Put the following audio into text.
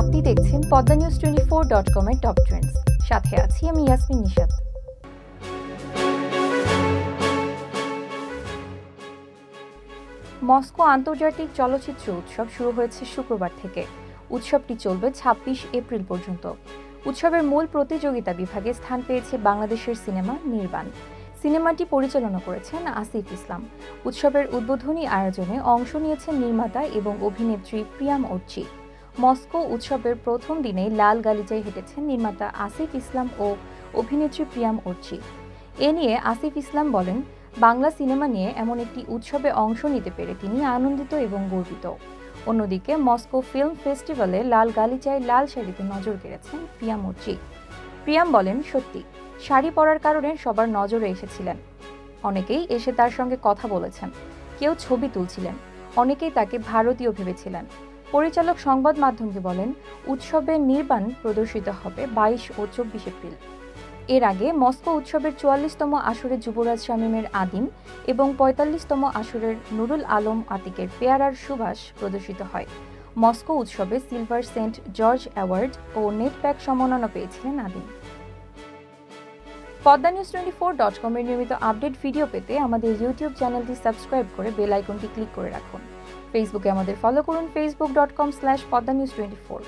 আপনি দেখছেন poddanews24.com এর টপ ট্রেন্ডস। সাথে আছি আমি ইয়াসমিন নিশাত। মস্কো আন্তর্জাতিক চলচ্চিত্র উৎসব শুরু হয়েছে শুক্রবার থেকে। উৎসবটি চলবে ২৬ এপ্রিল পর্যন্ত। উৎসবের মূল প্রতিযোগিতা বিভাগে স্থান পেয়েছে বাংলাদেশের সিনেমা নির্বাণ। সিনেমাটি পরিচালনা করেছেন আসিফ ইসলাম। উৎসবের উদ্বোধনী আয়োজনে অংশ নিয়েছেন নির্মাতা এবং অভিনেত্রী প্রিয়াম ওরচি। মস্কো উৎসবের প্রথম দিনেই লাল গালিচায় হেঁটেছেন নির্মাতা আসিফ ইসলাম ও অভিনেত্রী প্রিয়াম ওরচি। এ নিয়ে আসিফ ইসলাম বলেন, বাংলা সিনেমা নিয়ে এমন একটি উৎসবে অংশ নিতে পেরে তিনি আনন্দিত এবং গর্বিত। অন্যদিকে মস্কো ফিল্ম ফেস্টিভ্যালে লাল গালিচায় লাল শাড়িতে নজর কেড়েছেন প্রিয়াম ওরচি। প্রিয়াম বলেন, সত্যি শাড়ি পরার কারণে সবার নজরে এসেছিলেন। অনেকেই এসে তার সঙ্গে কথা বলেছেন, কেউ ছবি তুলছিলেন, অনেকেই তাকে ভারতীয় ভেবেছিলেন। পরিচালক সংবাদ মাধ্যমকে বলেন, উৎসবে নির্বাণ প্রদর্শিত হবে ২২ ও ২৪ এপ্রিল। এর আগে মস্কো উৎসবের ৪৪তম আসরে যুবরাজ শামীমের আদিম এবং ৪৫তম আসরের নুরুল আলম আতিকের পেয়ারার সুভাষ প্রদর্শিত হয়। মস্কো উৎসবে সিলভার সেন্ট জর্জ অ্যাওয়ার্ড ও নেটপ্যাক সম্মাননা পেয়েছিলেন আদিম। poddanews24.com এর নিয়মিত আপডেট ভিডিও পেতে আমাদের ইউটিউব চ্যানেলটি সাবস্ক্রাইব করে বেল আইকনটি ক্লিক করে রাখুন। ফেসবুকে আমাদের ফলো করুন facebook.com/poddanews24।